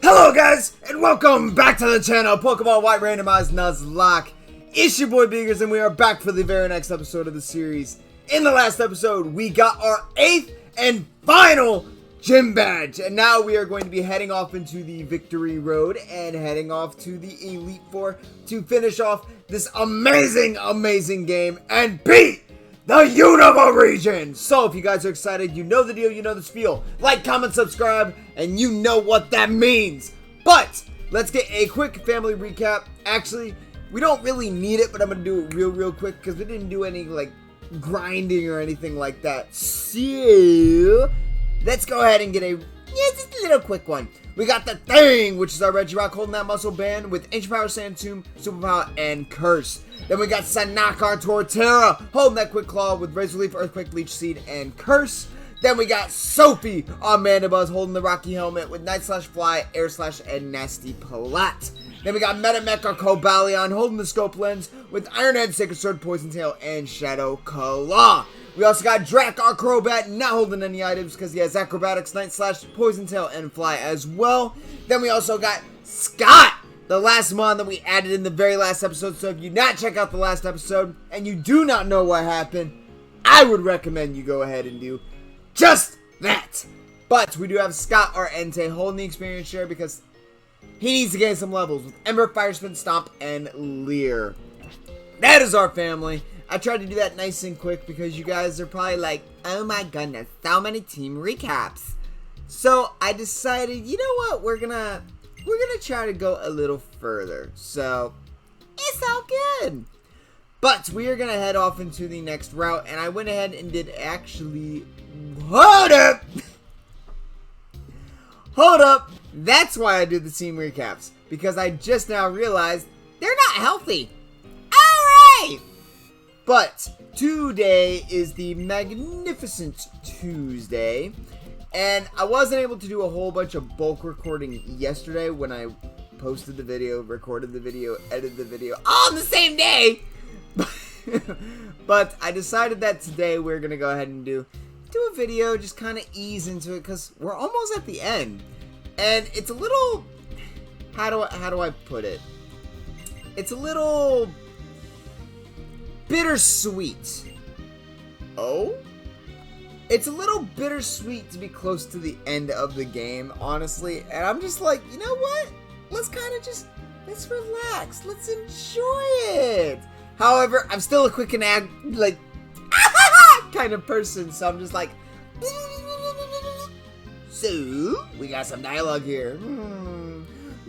Hello guys, and welcome back to the channel, Pokemon White Randomizer Nuzlocke. It's your boy Beagers, and we are back for the very next episode of the series. In the last episode, we got our 8th and final gym badge, and now we are going to be heading off into the Victory Road and heading off to the Elite Four to finish off this amazing game and beat the Unova region. So if you guys are excited, you know the deal, you know the spiel. Like, comment, subscribe, and you know what that means. But let's get a quick family recap. Actually, we don't really need it, but I'm gonna do it real quick because we didn't do any like grinding or anything like that. So let's go ahead and get just a little quick one. We got the Thing, which is our Regirock holding that muscle band with Ancient Power, Sand Tomb, Super Power, and Curse. Then we got Sanaka, our Torterra, holding that Quick Claw with Razor Leaf, Earthquake, Leech Seed, and Curse. Then we got Sophie, our Mandibuzz, holding the Rocky Helmet with Night Slash, Fly, Air Slash, and Nasty Palat. Then we got Metamech, our Cobalion, holding the Scope Lens with Iron Head, Sacred Sword, Poison Tail, and Shadow Claw. We also got Drac, our Crobat, not holding any items because he has Acrobatics, Night Slash, Poison Tail, and Fly as well. Then we also got Scott, the last mon that we added in the very last episode. So if you not check out the last episode and you do not know what happened, I would recommend you go ahead and do just that. But we do have Scott, our Entei, holding the experience share because he needs to gain some levels with Ember, Fire Spin, Stomp, and Leer. That is our family. I tried to do that nice and quick because you guys are probably like, oh my goodness, so many team recaps. So I decided, you know what, we're gonna try to go a little further. So it's all good. But we are gonna head off into the next route, and I went ahead and did actually hold up. Hold up. That's why I do the team recaps, because I just now realized they're not healthy. Alright! But today is the Magnificent Tuesday, and I wasn't able to do a whole bunch of bulk recording yesterday when I posted the video, recorded the video, edited the video, all on the same day. But I decided that today we're going to go ahead and do a video, just kind of ease into it because we're almost at the end. And it's a little, how do I put it? It's a little bittersweet. Oh? It's a little bittersweet to be close to the end of the game, honestly. And I'm just like, you know what? Let's kind of just, let's relax. Let's enjoy it. However, I'm still a quick and like, kind of person. So I'm just like, so, we got some dialogue here.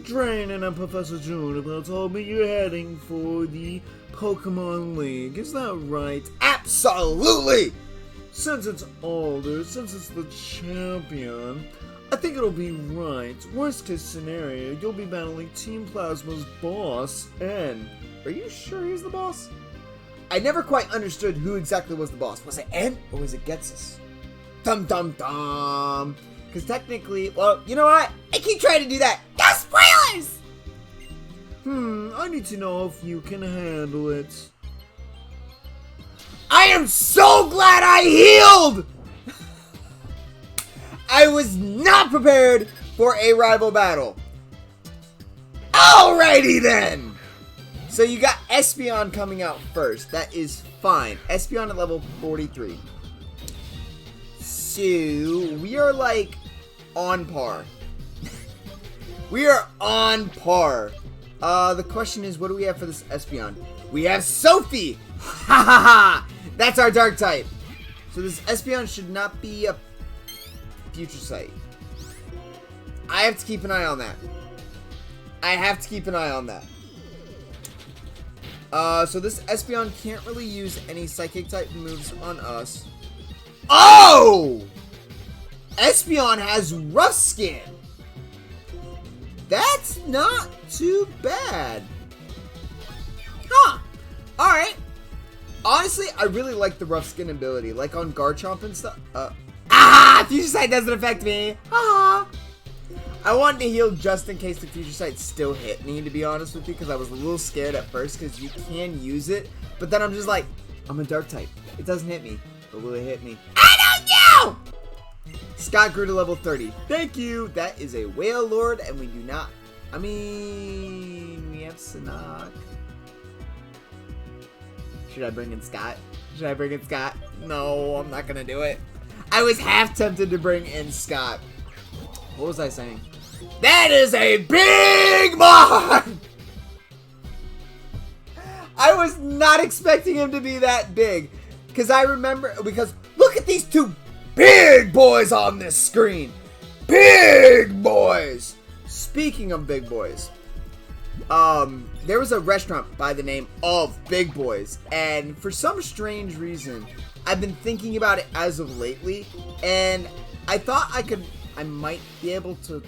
Draining and Professor Juniper told me you're heading for the Pokemon League. Is that right? Absolutely! Since it's older, since it's the champion, I think it'll be right. Worst case scenario, you'll be battling Team Plasma's boss, N. Are you sure he's the boss? I never quite understood who exactly was the boss. Was it N or was it Getsus? Dum dum dum. Because technically, well, you know what? I keep trying to do that. No spoilers! I need to know if you can handle it. I am so glad I healed! I was not prepared for a rival battle. Alrighty then! So you got Espeon coming out first. That is fine. Espeon at level 43. So we are like on par. We are on par. The question is, what do we have for this Espeon? We have Sophie! Ha ha ha! That's our dark type. So this Espeon should not be a future sight. I have to keep an eye on that. I have to keep an eye on that. So this Espeon can't really use any Psychic type moves on us. Oh! Espeon has Rough Skin. That's not too bad. Huh. Alright. Honestly, I really like the Rough Skin ability. Like on Garchomp and stuff. Future Sight doesn't affect me. Haha. I wanted to heal just in case the Future Sight still hit me, to be honest with you, because I was a little scared at first because you can use it. But then I'm just like, I'm a Dark type. It doesn't hit me. But will it hit me? I don't know! Scott grew to level 30. Thank you. That is a Whale Lord, and we do not... I mean, we have Sinnoh. Should I bring in Scott? Should I bring in Scott? No, I'm not gonna do it. I was half tempted to bring in Scott. What was I saying? That is a big mon! I was not expecting him to be that big. Because look at these two big boys on this screen. Big boys! Speaking of big boys, there was a restaurant by the name of Big Boys, and for some strange reason, I've been thinking about it as of lately, and I thought I might be able to...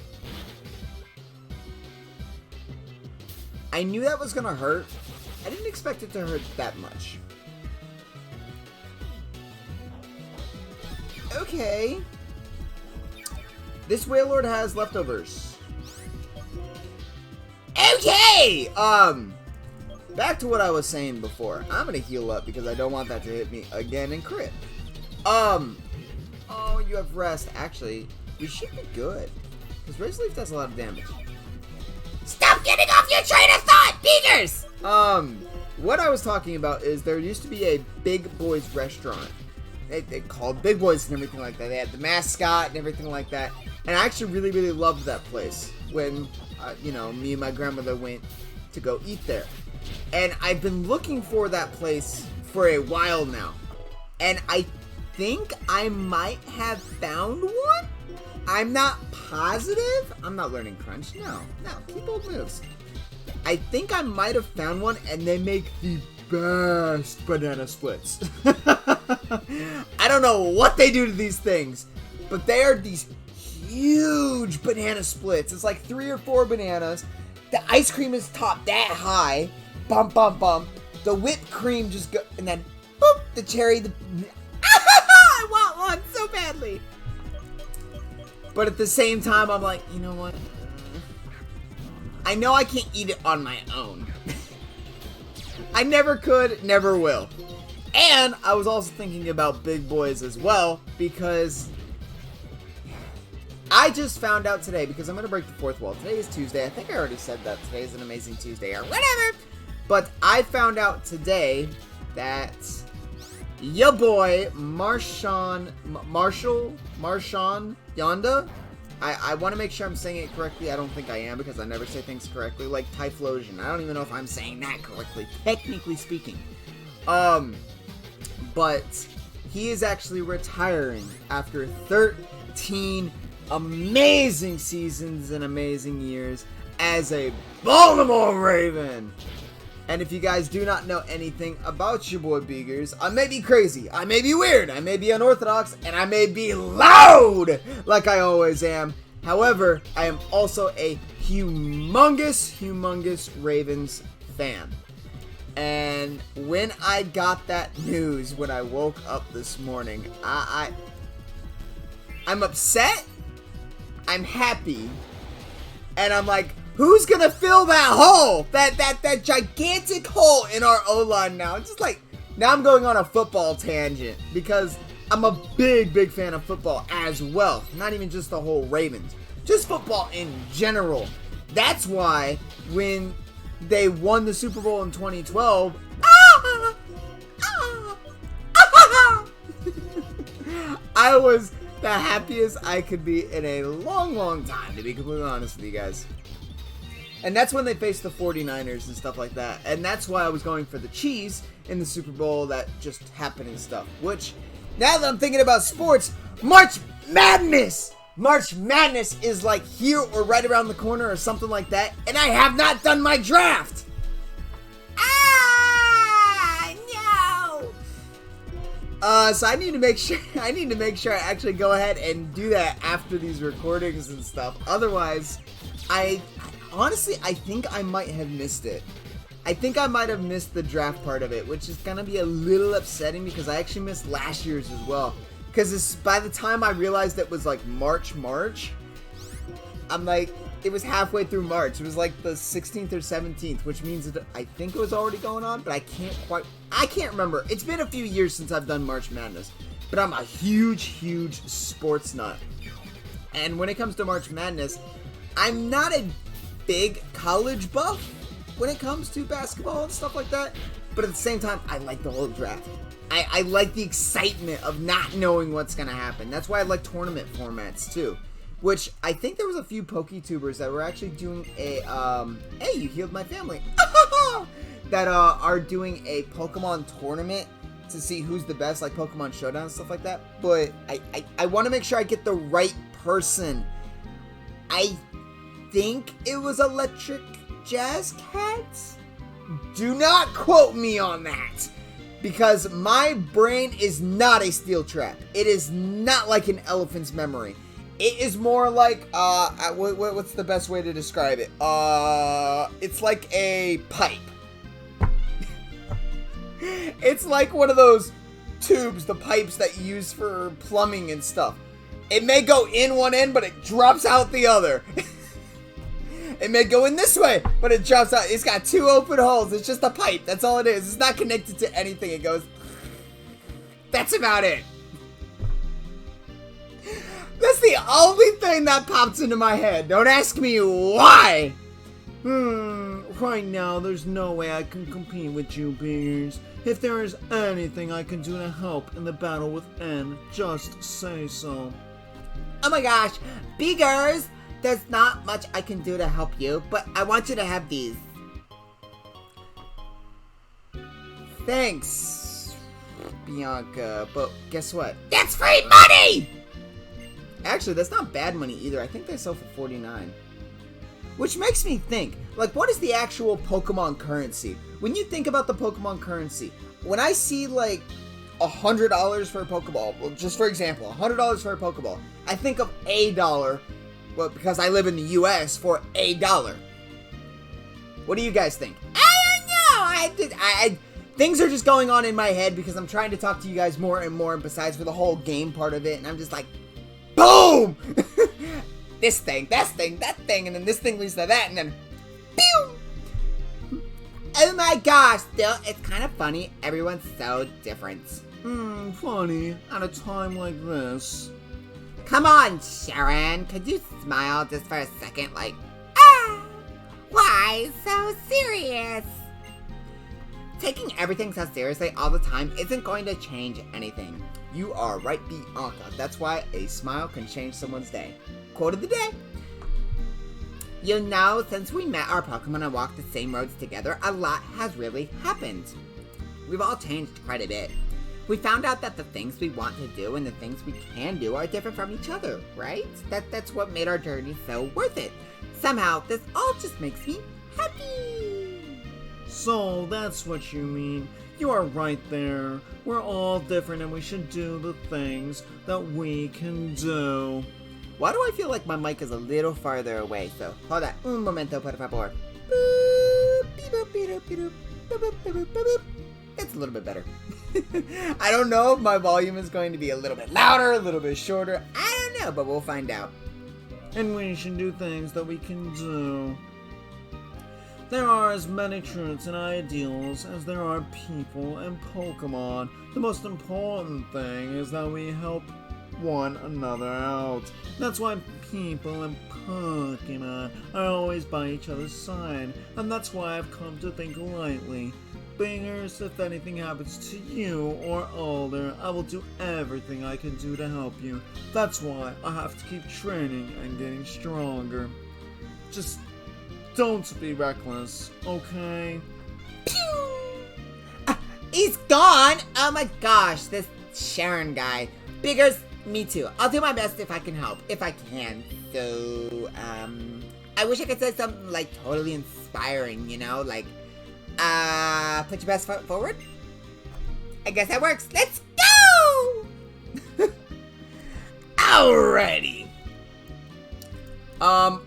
I knew that was gonna hurt. I didn't expect it to hurt that much. Okay. This Whale Lord has leftovers. Okay! Back to what I was saying before. I'm gonna heal up because I don't want that to hit me again and crit. Oh, you have rest. Actually, you should be good. Because Razor Leaf does a lot of damage. Stop getting off your train of thought, Beagers! What I was talking about is there used to be a Big Boys restaurant. They called Big Boys and everything like that. They had the mascot and everything like that. And I actually really, really loved that place when, you know, me and my grandmother went to go eat there. And I've been looking for that place for a while now. And I think I might have found one? I'm not positive. I'm not learning Crunch. No, keep old moves. I think I might have found one, and they make the best banana splits. I don't know what they do to these things, but they are these huge banana splits. It's like 3 or 4 bananas. The ice cream is topped that high. Bump, bump, bump. The whipped cream just go, and then boop, the cherry. I want one so badly. But at the same time, I'm like, you know what? I know I can't eat it on my own. I never could, never will. And I was also thinking about Big Boys as well, because I just found out today, because I'm going to break the fourth wall. Today is Tuesday. I think I already said that today is an amazing Tuesday or whatever. But I found out today that ya boy, Marshall Yonda. I want to make sure I'm saying it correctly. I don't think I am because I never say things correctly. Like Typhlosion. I don't even know if I'm saying that correctly, technically speaking. But he is actually retiring after 13 amazing seasons and amazing years as a Baltimore Raven. And if you guys do not know anything about your boy Beagers, I may be crazy, I may be weird, I may be unorthodox, and I may be loud like I always am. However, I am also a humongous Ravens fan. And when I got that news when I woke up this morning, I'm upset, I'm happy, and I'm like, who's gonna fill that hole? That gigantic hole in our O-line now. It's just like, now I'm going on a football tangent because I'm a big fan of football as well. Not even just the whole Ravens. Just football in general. That's why when they won the Super Bowl in 2012, I was the happiest I could be in a long time, to be completely honest with you guys. And that's when they faced the 49ers and stuff like that. And that's why I was going for the cheese in the Super Bowl that just happened and stuff. Which, now that I'm thinking about sports, March Madness! March Madness is like here or right around the corner or something like that. And I have not done my draft! No! So I need to make sure I actually go ahead and do that after these recordings and stuff. Otherwise, honestly, I think I might have missed it. I think I might have missed the draft part of it, which is gonna be a little upsetting because I actually missed last year's as well. Because by the time I realized it was like March, I'm like, it was halfway through March. It was like the 16th or 17th, which means that I think it was already going on, but I can't remember. It's been a few years since I've done March Madness, but I'm a huge sports nut. And when it comes to March Madness, I'm not a big college buff when it comes to basketball and stuff like that. But at the same time, I like the whole draft. I like the excitement of not knowing what's going to happen. That's why I like tournament formats too. Which I think there was a few PokeTubers that were actually doing a, hey, you healed my family. that are doing a Pokemon tournament to see who's the best, like Pokemon Showdown and stuff like that. But I want to make sure I get the right person. I think it was Electric Jazz Cats. Do not quote me on that, because my brain is not a steel trap. It is not like an elephant's memory. It is more like, what's the best way to describe it? It's like a pipe. It's like one of those tubes, the pipes that you use for plumbing and stuff. It may go in one end, but it drops out the other. It may go in this way, but it drops out. It's got two open holes. It's just a pipe. That's all it is. It's not connected to anything. It goes. That's about it. That's the only thing that pops into my head. Don't ask me why. Right now, there's no way I can compete with you, Beagers. If there is anything I can do to help in the battle with N, just say so. Oh my gosh, Beagers! There's not much I can do to help you, but I want you to have these. Thanks, Bianca, but guess what? That's free money! Actually, that's not bad money either. I think they sell for $49. Which makes me think, like, what is the actual Pokemon currency? When you think about the Pokemon currency, when I see, like, $100 for a Pokeball, well, just for example, $100 for a Pokeball, I think of $1, well, because I live in the US, for $1. What do you guys think? I don't know. Things are just going on in my head because I'm trying to talk to you guys more and more, and besides for the whole game part of it, and I'm just like, boom! This thing, that thing, and then this thing leads to that, and then, pew! Oh my gosh, still, it's kind of funny. Everyone's so different. Funny, at a time like this. Come on, Sharon, could you smile just for a second, like, why so serious? Taking everything so seriously all the time isn't going to change anything. You are right, Bianca. That's why a smile can change someone's day. Quote of the day. You know, since we met our Pokemon and walked the same roads together, a lot has really happened. We've all changed quite a bit. We found out that the things we want to do and the things we can do are different from each other, right? That's what made our journey so worth it. Somehow, this all just makes me happy. So, that's what you mean. You are right there. We're all different and we should do the things that we can do. Why do I feel like my mic is a little farther away? So, hold on. Un momento, por favor. It's a little bit better. I don't know if my volume is going to be a little bit louder, a little bit shorter. I don't know, but we'll find out. And we should do things that we can do. There are as many truths and ideals as there are people and Pokemon. The most important thing is that we help one another out. That's why people and Pokemon are always by each other's side, and that's why I've come to think lightly. Beagers, if anything happens to you or Alder, I will do everything I can do to help you. That's why I have to keep training and getting stronger. Just don't be reckless, okay? Pew! He's gone! Oh my gosh, this Sharon guy. Beagers, me too. I'll do my best if I can help, if I can. So, I wish I could say something, like, totally inspiring, you know? Like, put your best foot forward? I guess that works. Let's go! Alrighty.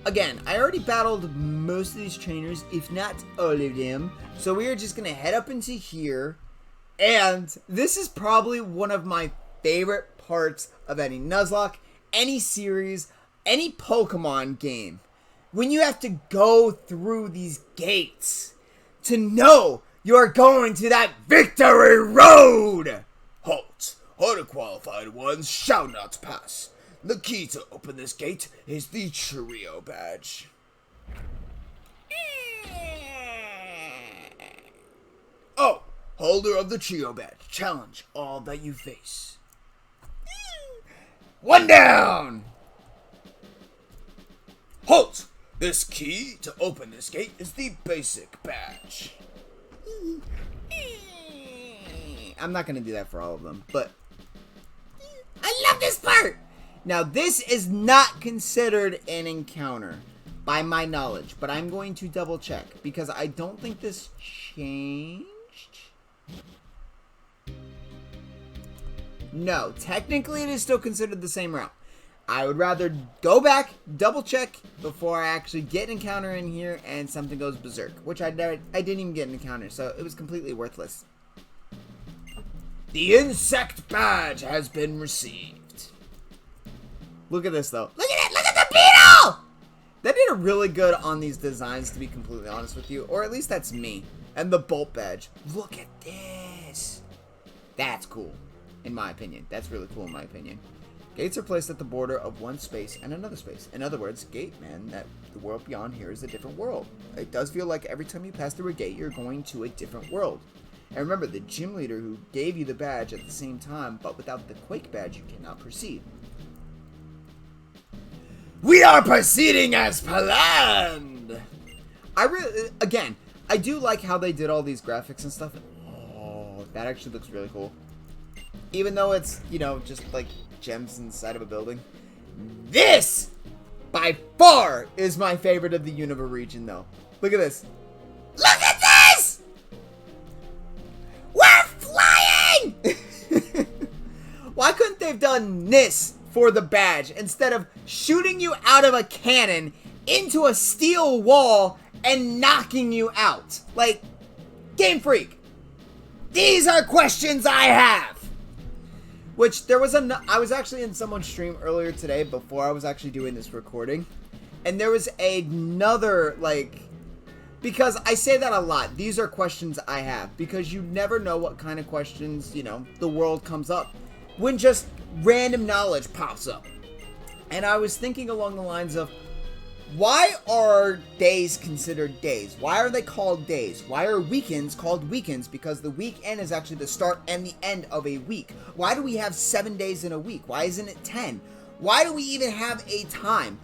Again, I already battled most of these trainers, if not all of them. So we are just gonna head up into here. And this is probably one of my favorite parts of any Nuzlocke, any series, any Pokemon game. When you have to go through these gates to know you're going to that victory road. Halt. Unqualified ones shall not pass. The key to open this gate is the Trio badge. Oh, holder of the Trio badge, challenge all that you face. One down! Halt! This key to open this gate is the basic badge. I'm not going to do that for all of them, but I love this part! Now, this is not considered an encounter, by my knowledge, but I'm going to double check, because I don't think this changed. No, technically it is still considered the same route. I would rather go back, double check, before I actually get an encounter in here and something goes berserk, which I didn't even get an encounter, so it was completely worthless. The insect badge has been received. Look at this, though. Look at it! Look at the beetle! They did a really good on these designs, to be completely honest with you. Or at least that's me. And the bolt badge. Look at this. That's cool, in my opinion. That's really cool, in my opinion. Gates are placed at the border of one space and another space. In other words, gate man, that the world beyond here is a different world. It does feel like every time you pass through a gate, you're going to a different world. And remember, the gym leader who gave you the badge at the same time, but without the Quake badge, you cannot proceed. We are proceeding as planned! I do like how they did all these graphics and stuff. Oh, that actually looks really cool. Even though it's, you know, just like gems inside of a building. This, by far, is my favorite of the Unova region, though. Look at this. Look at this! We're flying! Why couldn't they have done this for the badge instead of shooting you out of a cannon into a steel wall and knocking you out? Like, Game Freak, these are questions I have. Which I was actually in someone's stream earlier today before I was actually doing this recording, and there was another, like, because I say that a lot, these are questions I have, because you never know what kind of questions, you know, the world comes up when just random knowledge pops up. And I was thinking along the lines of, why are days considered days? Why are they called days? Why are weekends called weekends? Because the weekend is actually the start and the end of a week. Why do we have 7 days in a week? Why isn't it 10? Why do we even have a time?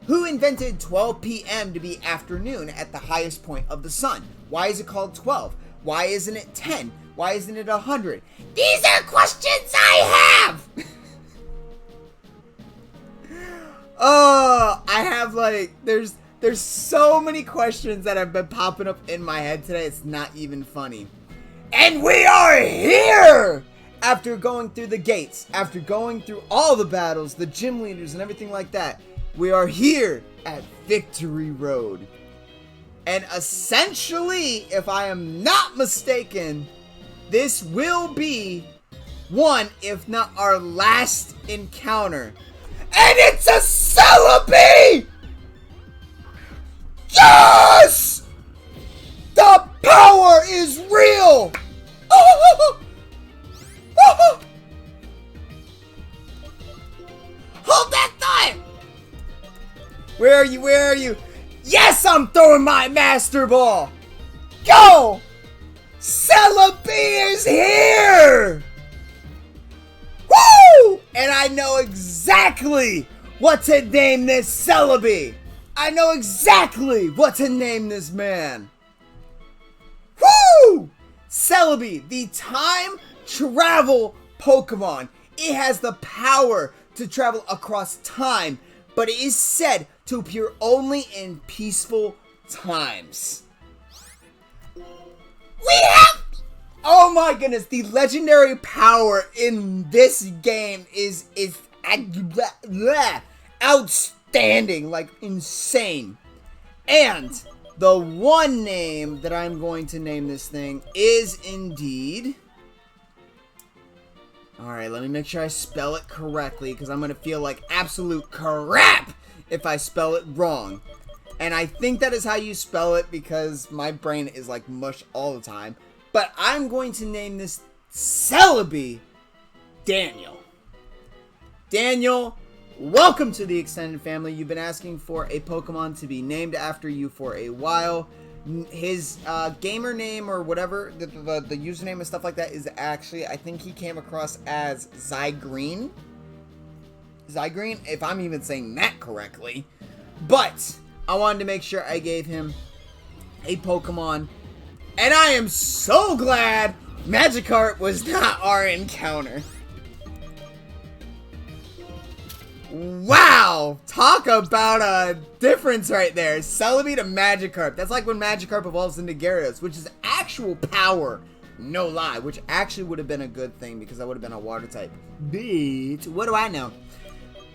Who invented 12 p.m. to be afternoon at the highest point of the sun? Why is it called 12? Why isn't it 10? Why isn't it 100? These are questions I have! Oh, I have, like, there's so many questions that have been popping up in my head today, it's not even funny. And we are here! After going through the gates, after going through all the battles, the gym leaders and everything like that, we are here at Victory Road. And essentially, if I am not mistaken, this will be one, if not our last encounter. And it's a Celebi! Yes! The power is real! Hold that thought! Where are you? Where are you? Yes, I'm throwing my Master Ball! Go! Celebi is here! Woo! And I know exactly what to name this Celebi. I know exactly what to name this man. Woo! Celebi, the time travel Pokemon. It has the power to travel across time, but it is said to appear only in peaceful times. We have... Oh my goodness, the legendary power in this game is outstanding, like insane. And the one name that I'm going to name this thing is indeed... Alright, let me make sure I spell it correctly, because I'm going to feel like absolute crap if I spell it wrong. And I think that is how you spell it, because my brain is like mush all the time. But I'm going to name this Celebi Daniel. Daniel, welcome to the extended family. You've been asking for a Pokemon to be named after you for a while. His gamer name or whatever, the username and stuff like that is actually, I think he came across as Zygreen. Zygreen, if I'm even saying that correctly. But I wanted to make sure I gave him a Pokemon. And I am so glad Magikarp was not our encounter. Wow! Talk about a difference right there. Celebi to Magikarp. That's like when Magikarp evolves into Gyarados, which is actual power. No lie. Which actually would have been a good thing because I would have been a water type. But what do I know?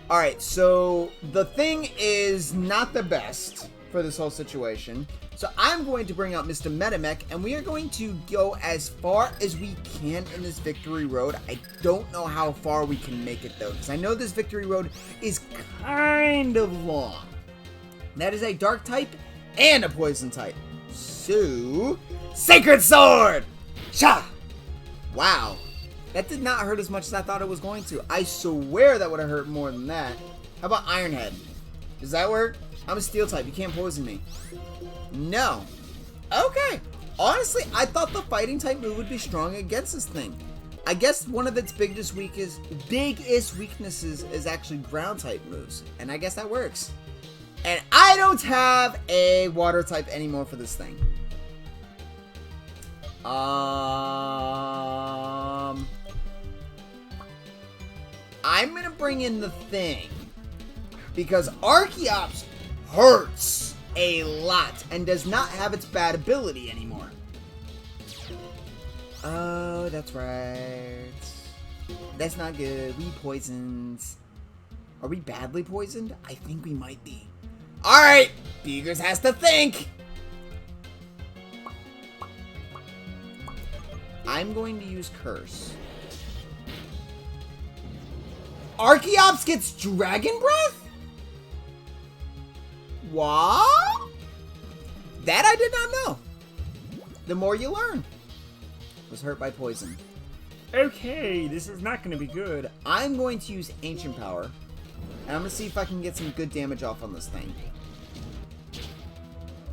Alright, so the thing is not the best for this whole situation. So I'm going to bring out Mr. Metamech, and we are going to go as far as we can in this victory road. I don't know how far we can make it, though, because I know this victory road is kind of long. That is a dark type and a poison type. So, Sacred Sword! Cha! Wow. That did not hurt as much as I thought it was going to. I swear that would have hurt more than that. How about Iron Head? Does that work? I'm a steel type. You can't poison me. No. Okay. Honestly, I thought the fighting type move would be strong against this thing. I guess one of its biggest weaknesses is actually ground type moves. And I guess that works. And I don't have a water type anymore for this thing. I'm going to bring in the thing. Because Archeops hurts a lot and does not have its bad ability anymore. Oh, that's right. That's not good. We poisoned. Are we badly poisoned? I think we might be. Alright, Beagers has to think. I'm going to use Curse. Archeops gets Dragon Breath? What? That I did not know. The more you learn. Was hurt by poison. Okay, this is not going to be good. I'm going to use Ancient Power. And I'm going to see if I can get some good damage off on this thing.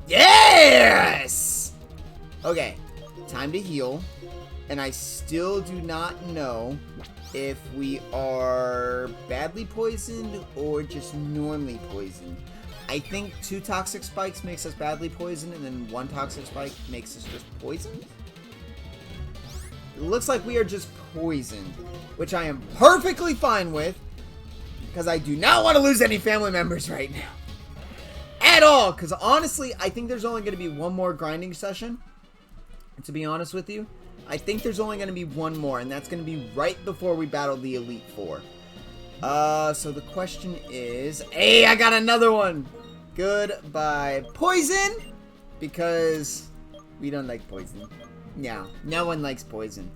Yes! Okay, time to heal. And I still do not know if we are badly poisoned or just normally poisoned. I think 2 toxic spikes makes us badly poisoned, and then 1 toxic spike makes us just poisoned. It looks like we are just poisoned, which I am perfectly fine with, because I do not want to lose any family members right now. At all, because honestly, I think there's only going to be one more grinding session. And to be honest with you, I think there's only going to be one more, and that's going to be right before we battle the Elite Four. So the question is... Hey, I got another one! Goodbye. Poison! Because we don't like poison. No, no one likes poison.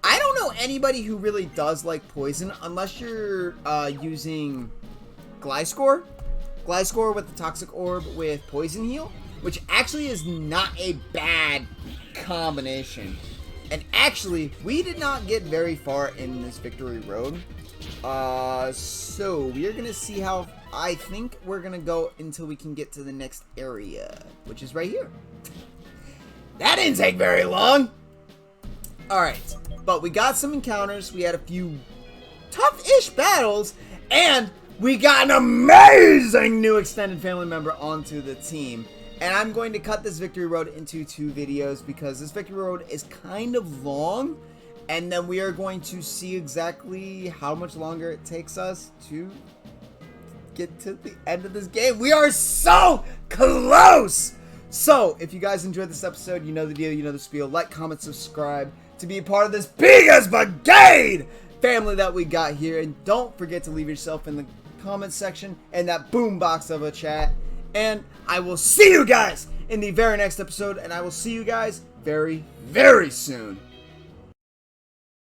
I don't know anybody who really does like poison unless you're using Gliscor. Gliscor with the Toxic Orb with Poison Heal, which actually is not a bad combination. And actually, we did not get very far in this victory road. So we're gonna see how. I think we're gonna go until we can get to the next area, which is right here. That didn't take very long. Alright, but we got some encounters. We had a few tough-ish battles, and we got an amazing new extended family member onto the team. And I'm going to cut this victory road into 2 videos because this victory road is kind of long. And then we are going to see exactly how much longer it takes us to get to the end of this game. We are so close! So, if you guys enjoyed this episode, you know the deal, you know the spiel. Like, comment, subscribe to be a part of this Beagers Brigade family that we got here. And don't forget to leave yourself in the comment section and that boombox of a chat. And I will see you guys in the very next episode. And I will see you guys very, very soon.